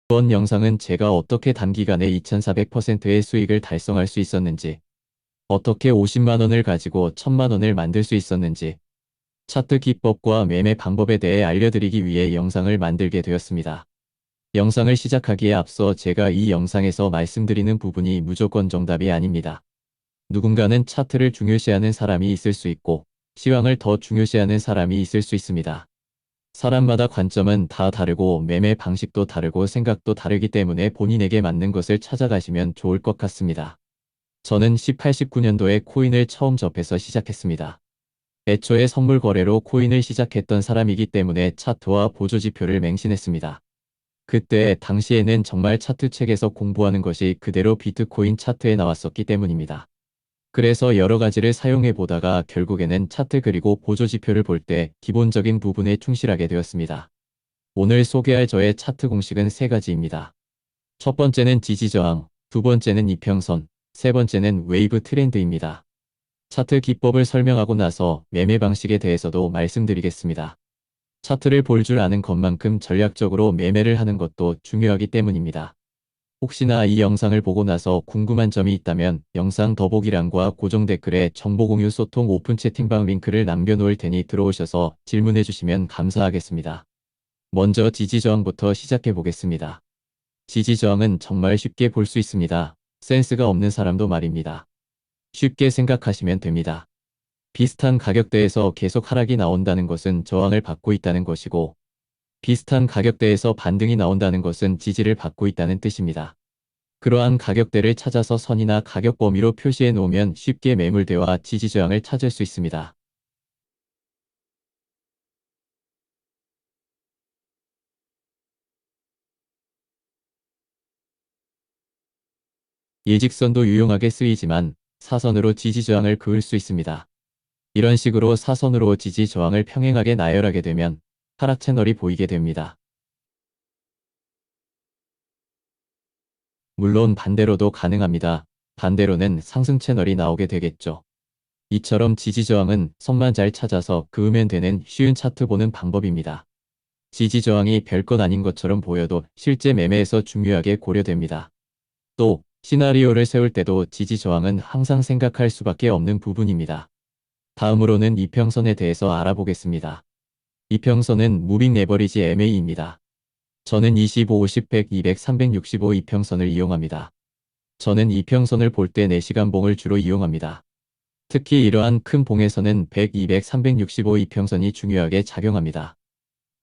이번 영상은 제가 어떻게 단기간에 2400%의 수익을 달성할 수 있었는지, 어떻게 50만 원을 가지고 1000만 원을 만들 수 있었는지, 차트 기법과 매매 방법에 대해 알려드리기 위해 영상을 만들게 되었습니다. 영상을 시작하기에 앞서 제가 이 영상에서 말씀드리는 부분이 무조건 정답이 아닙니다. 누군가는 차트를 중요시하는 사람이 있을 수 있고, 시황을 더 중요시하는 사람이 있을 수 있습니다. 사람마다 관점은 다 다르고 매매 방식도 다르고 생각도 다르기 때문에 본인에게 맞는 것을 찾아가시면 좋을 것 같습니다. 저는 18-19년도에 코인을 처음 접해서 시작했습니다. 애초에 선물 거래로 코인을 시작했던 사람이기 때문에 차트와 보조지표를 맹신했습니다. 그때 당시에는 정말 차트 책에서 공부하는 것이 그대로 비트코인 차트에 나왔었기 때문입니다. 그래서 여러 가지를 사용해 보다가 결국에는 차트 그리고 보조지표를 볼 때 기본적인 부분에 충실하게 되었습니다. 오늘 소개할 저의 차트 공식은 세 가지입니다. 첫 번째는 지지저항, 두 번째는 이평선, 세 번째는 웨이브 트렌드입니다. 차트 기법을 설명하고 나서 매매 방식에 대해서도 말씀드리겠습니다. 차트를 볼 줄 아는 것만큼 전략적으로 매매를 하는 것도 중요하기 때문입니다. 혹시나 이 영상을 보고 나서 궁금한 점이 있다면 영상 더보기란과 고정 댓글에 정보 공유 소통 오픈 채팅방 링크를 남겨놓을 테니 들어오셔서 질문해 주시면 감사하겠습니다. 먼저 지지저항부터 시작해 보겠습니다. 지지저항은 정말 쉽게 볼 수 있습니다. 센스가 없는 사람도 말입니다. 쉽게 생각하시면 됩니다. 비슷한 가격대에서 계속 하락이 나온다는 것은 저항을 받고 있다는 것이고, 비슷한 가격대에서 반등이 나온다는 것은 지지를 받고 있다는 뜻입니다. 그러한 가격대를 찾아서 선이나 가격 범위로 표시해 놓으면 쉽게 매물대와 지지 저항을 찾을 수 있습니다. 예직선도 유용하게 쓰이지만 사선으로 지지 저항을 그을 수 있습니다. 이런 식으로 사선으로 지지 저항을 평행하게 나열하게 되면 하락 채널이 보이게 됩니다. 물론 반대로도 가능합니다. 반대로는 상승 채널이 나오게 되겠죠. 이처럼 지지저항은 선만 잘 찾아서 그으면 되는 쉬운 차트 보는 방법입니다. 지지저항이 별것 아닌 것처럼 보여도 실제 매매에서 중요하게 고려됩니다. 또 시나리오를 세울 때도 지지저항은 항상 생각할 수밖에 없는 부분입니다. 다음으로는 이평선에 대해서 알아보겠습니다. 이평선은 무빙 에버리지 MA입니다. 저는 25, 50, 100, 200, 365 이평선을 이용합니다. 저는 이평선을 볼 때 4시간 봉을 주로 이용합니다. 특히 이러한 큰 봉에서는 100, 200, 365 이평선이 중요하게 작용합니다.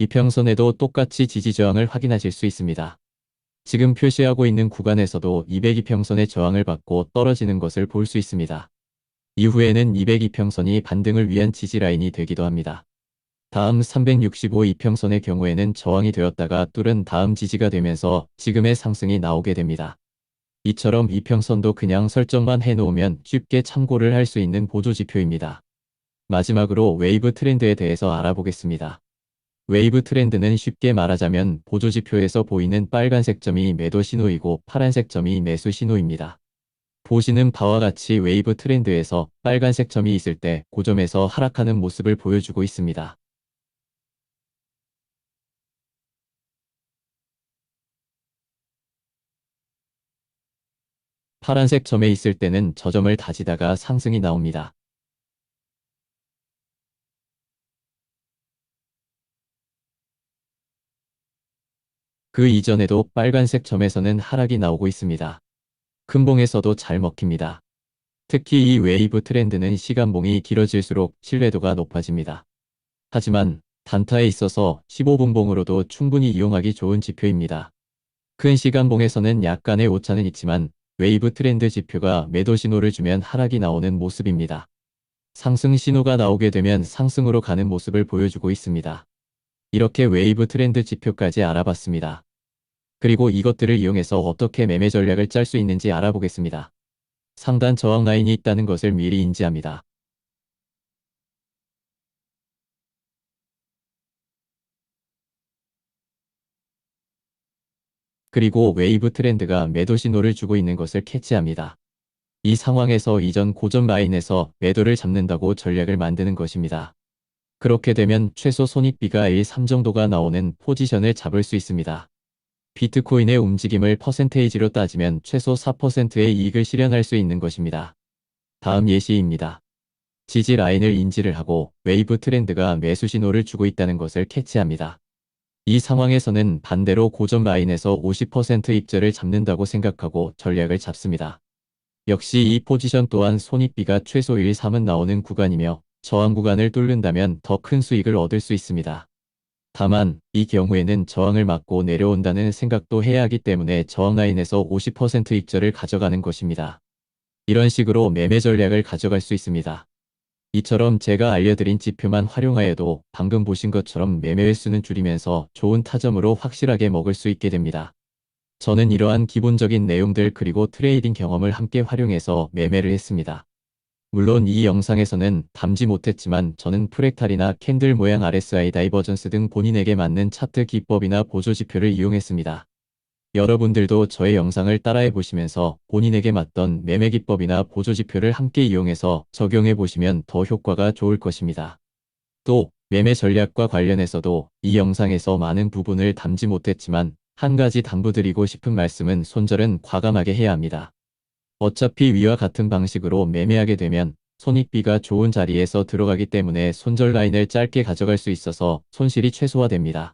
이평선에도 똑같이 지지저항을 확인하실 수 있습니다. 지금 표시하고 있는 구간에서도 202평선의 저항을 받고 떨어지는 것을 볼 수 있습니다. 이후에는 202평선이 반등을 위한 지지라인이 되기도 합니다. 다음 365 이평선의 경우에는 저항이 되었다가 뚫은 다음 지지가 되면서 지금의 상승이 나오게 됩니다. 이처럼 이평선도 그냥 설정만 해놓으면 쉽게 참고를 할 수 있는 보조지표입니다. 마지막으로 웨이브 트렌드에 대해서 알아보겠습니다. 웨이브 트렌드는 쉽게 말하자면 보조지표에서 보이는 빨간색 점이 매도 신호이고 파란색 점이 매수 신호입니다. 보시는 바와 같이 웨이브 트렌드에서 빨간색 점이 있을 때 고점에서 하락하는 모습을 보여주고 있습니다. 파란색 점에 있을 때는 저점을 다지다가 상승이 나옵니다. 그 이전에도 빨간색 점에서는 하락이 나오고 있습니다. 큰봉에서도 잘 먹힙니다. 특히 이 웨이브 트렌드는 시간봉이 길어질수록 신뢰도가 높아집니다. 하지만 단타에 있어서 15분봉으로도 충분히 이용하기 좋은 지표입니다. 큰 시간봉에서는 약간의 오차는 있지만 웨이브 트렌드 지표가 매도 신호를 주면 하락이 나오는 모습입니다. 상승 신호가 나오게 되면 상승으로 가는 모습을 보여주고 있습니다. 이렇게 웨이브 트렌드 지표까지 알아봤습니다. 그리고 이것들을 이용해서 어떻게 매매 전략을 짤 수 있는지 알아보겠습니다. 상단 저항 라인이 있다는 것을 미리 인지합니다. 그리고 웨이브 트렌드가 매도 신호를 주고 있는 것을 캐치합니다. 이 상황에서 이전 고점 라인에서 매도를 잡는다고 전략을 만드는 것입니다. 그렇게 되면 최소 손익비가 1, 3 정도가 나오는 포지션을 잡을 수 있습니다. 비트코인의 움직임을 퍼센테이지로 따지면 최소 4%의 이익을 실현할 수 있는 것입니다. 다음 예시입니다. 지지 라인을 인지를 하고 웨이브 트렌드가 매수 신호를 주고 있다는 것을 캐치합니다. 이 상황에서는 반대로 고점 라인에서 50% 입절을 잡는다고 생각하고 전략을 잡습니다. 역시 이 포지션 또한 손익비가 최소 1, 3은 나오는 구간이며 저항 구간을 뚫는다면 더 큰 수익을 얻을 수 있습니다. 다만 이 경우에는 저항을 막고 내려온다는 생각도 해야 하기 때문에 저항 라인에서 50% 입절을 가져가는 것입니다. 이런 식으로 매매 전략을 가져갈 수 있습니다. 이처럼 제가 알려드린 지표만 활용하여도 방금 보신 것처럼 매매 횟수는 줄이면서 좋은 타점으로 확실하게 먹을 수 있게 됩니다. 저는 이러한 기본적인 내용들 그리고 트레이딩 경험을 함께 활용해서 매매를 했습니다. 물론 이 영상에서는 담지 못했지만 저는 프랙탈이나 캔들 모양 RSI 다이버전스 등 본인에게 맞는 차트 기법이나 보조 지표를 이용했습니다. 여러분들도 저의 영상을 따라해 보시면서 본인에게 맞던 매매 기법이나 보조 지표를 함께 이용해서 적용해 보시면 더 효과가 좋을 것입니다. 또 매매 전략과 관련해서도 이 영상에서 많은 부분을 담지 못했지만 한 가지 당부드리고 싶은 말씀은 손절은 과감하게 해야 합니다. 어차피 위와 같은 방식으로 매매하게 되면 손익비가 좋은 자리에서 들어가기 때문에 손절 라인을 짧게 가져갈 수 있어서 손실이 최소화됩니다.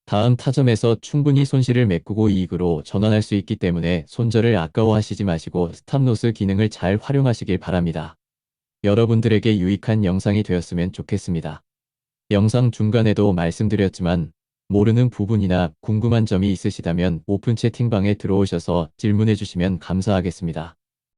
다음 타점에서 충분히 손실을 메꾸고 이익으로 전환할 수 있기 때문에 손절을 아까워하시지 마시고 스탑로스 기능을 잘 활용하시길 바랍니다. 여러분들에게 유익한 영상이 되었으면 좋겠습니다. 영상 중간에도 말씀드렸지만 모르는 부분이나 궁금한 점이 있으시다면 오픈 채팅방에 들어오셔서 질문해 주시면 감사하겠습니다.